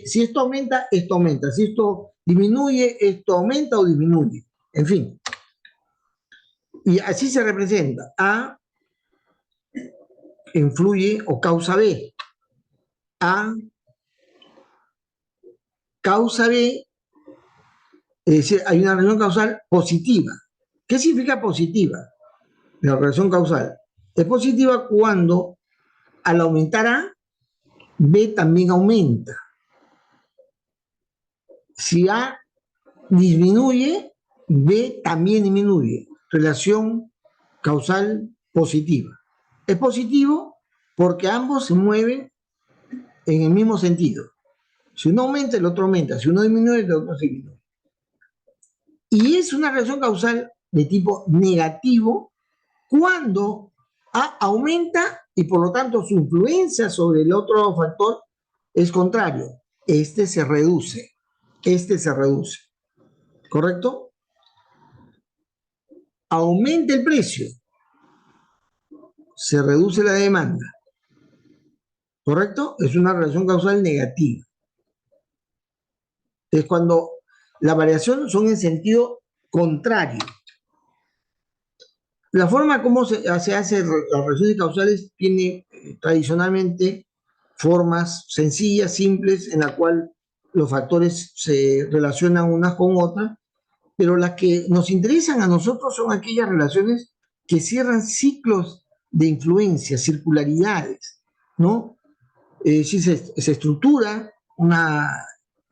Si esto aumenta, esto aumenta. Si esto disminuye, esto aumenta o disminuye. En fin. Y así se representa. A influye o causa B. A causa B, es decir, hay una relación causal positiva. ¿Qué significa positiva? La relación causal es positiva cuando al aumentar A, B también aumenta. Si A disminuye, B también disminuye. Relación causal positiva. Es positivo porque ambos se mueven en el mismo sentido. Si uno aumenta, el otro aumenta. Si uno disminuye, el otro disminuye. Y es una relación causal de tipo negativo cuando A aumenta y por lo tanto su influencia sobre el otro factor es contrario. Este se reduce. Este se reduce. ¿Correcto? Aumenta el precio. Se reduce la demanda. ¿Correcto? Es una relación causal negativa. Es cuando las variaciones son en sentido contrario. La forma como se hace las relaciones causales tiene tradicionalmente formas sencillas, simples, en la cual los factores se relacionan unas con otras, pero las que nos interesan a nosotros son aquellas relaciones que cierran ciclos de influencia, circularidades, ¿no? Si se estructura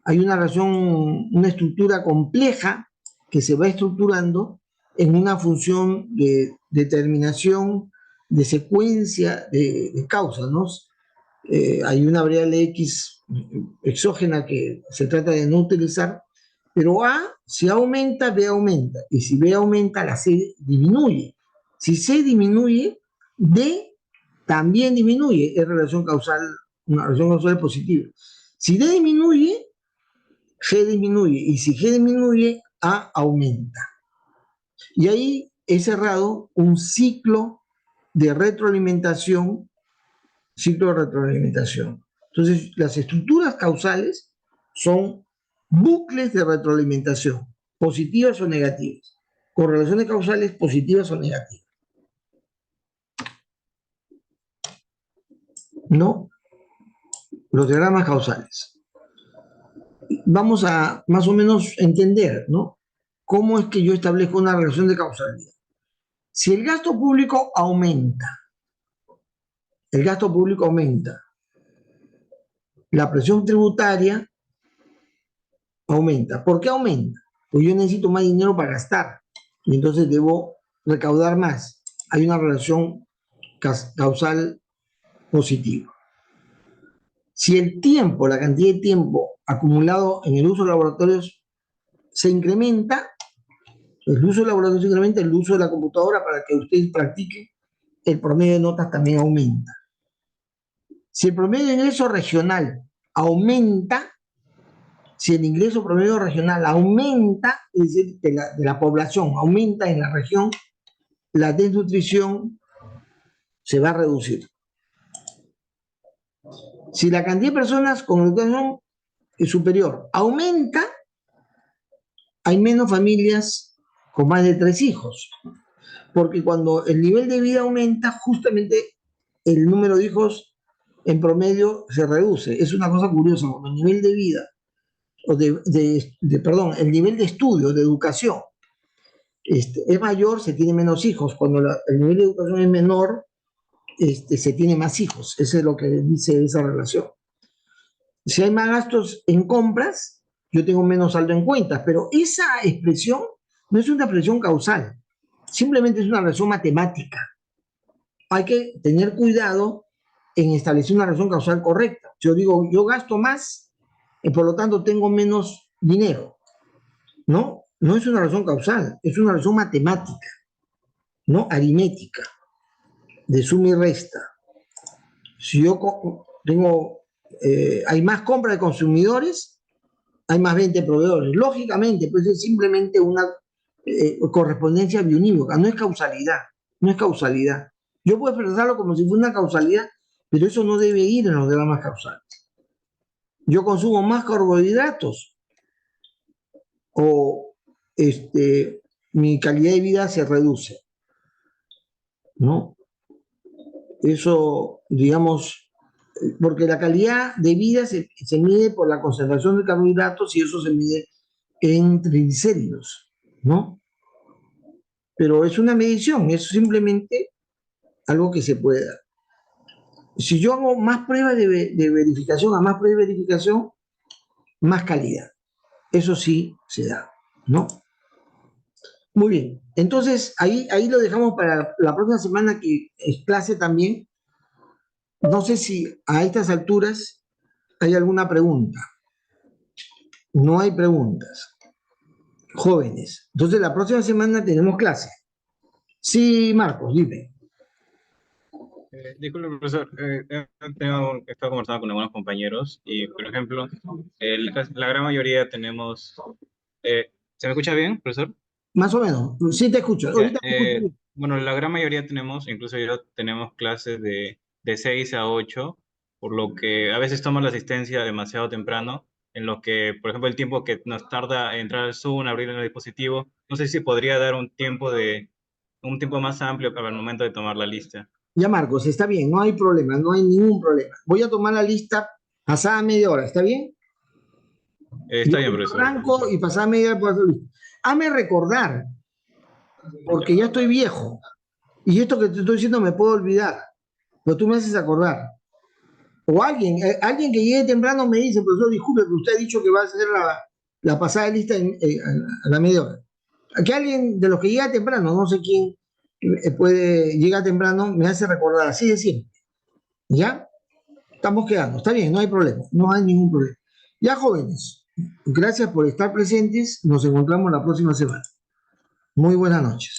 hay una relación, una estructura compleja que se va estructurando en una función de determinación de secuencia de causas, ¿no? Hay una variable X exógena que se trata de no utilizar, pero A, si aumenta, B aumenta, y si B aumenta, la C disminuye. Si C disminuye, D también disminuye, es relación causal, una relación causal positiva. Si D disminuye, G disminuye, y si G disminuye, A aumenta. Y ahí he cerrado un ciclo de retroalimentación, Entonces, las estructuras causales son bucles de retroalimentación, positivas o negativas, con relaciones causales positivas o negativas. ¿No? Los diagramas causales. Vamos a más o menos entender, ¿no? ¿Cómo es que yo establezco una relación de causalidad? Si el gasto público aumenta, la presión tributaria aumenta. ¿Por qué aumenta? Pues yo necesito más dinero para gastar y entonces debo recaudar más. Hay una relación causal positiva. Si el tiempo, la cantidad de tiempo acumulado en el uso de laboratorios se incrementa, el uso de laboratorios se incrementa, el uso de la computadora para que usted practique, el promedio de notas también aumenta. Si el promedio de ingreso regional aumenta, si el ingreso promedio regional aumenta, es decir, de la población aumenta en la región, la desnutrición se va a reducir. Si la cantidad de personas con educación superior aumenta, hay menos familias con más de 3 hijos. Porque cuando el nivel de vida aumenta, justamente el número de hijos en promedio se reduce. Es una cosa curiosa, cuando el nivel de vida, el nivel de estudio, de educación, es mayor, se tiene menos hijos. Cuando el nivel de educación es menor, se tiene más hijos. Eso es lo que dice esa relación. Si hay más gastos en compras, yo tengo menos saldo en cuentas, pero esa expresión no es una relación causal, simplemente es una relación matemática. Hay que tener cuidado en establecer una relación causal correcta. Yo digo, yo gasto más y por lo tanto tengo menos dinero. No, no es una relación causal, es una relación matemática, ¿no? Aritmética, de suma y resta. Si yo tengo, hay más compra de consumidores, hay más venta de proveedores. Lógicamente, pues es simplemente una correspondencia bionívoca, no es causalidad, no es causalidad. Yo puedo expresarlo como si fuera una causalidad, pero eso no debe ir en los diagramas causales. Yo consumo más carbohidratos o mi calidad de vida se reduce, ¿no? Eso, digamos, porque la calidad de vida se mide por la concentración de carbohidratos y eso se mide en triglicéridos, ¿no? Pero es una medición, es simplemente algo que se puede dar. Si yo hago más pruebas de verificación, a más pruebas de verificación, más calidad. Eso sí se da, ¿no? Muy bien, entonces ahí lo dejamos para la próxima semana, que es clase también. No sé si a estas alturas hay alguna pregunta. No hay preguntas. Jóvenes. Entonces la próxima semana tenemos clase. Sí, Marcos, dime. Disculpe, profesor. He estado conversando con algunos compañeros y, por ejemplo, la gran mayoría tenemos... ¿se me escucha bien, profesor? Más o menos. Sí te escucho. Ya, Ahorita te escucho bien. bueno, la gran mayoría tenemos, incluso yo, tenemos clases de 6 a 8, por lo que a veces toman la asistencia demasiado temprano, en lo que, por ejemplo, el tiempo que nos tarda en entrar al Zoom, abrir el dispositivo, no sé si podría dar un tiempo más amplio para el momento de tomar la lista. Ya, Marcos, está bien, no hay problema, no hay ningún problema. Voy a tomar la lista pasada media hora, ¿está bien? Está Yo bien, profesor. arranco y pasada media hora puedo hacer lista. Hazme recordar, porque ya estoy viejo. Y esto que te estoy diciendo me puedo olvidar, pero tú me haces acordar. O alguien que llegue temprano me dice, profesor, disculpe, pero usted ha dicho que va a hacer la pasada de lista a la media hora. Que alguien de los que llega temprano, no sé quién llega temprano, me hace recordar, así de siempre. ¿Ya? Estamos quedando, está bien, no hay problema, no hay ningún problema. Ya, jóvenes, gracias por estar presentes, nos encontramos la próxima semana. Muy buenas noches.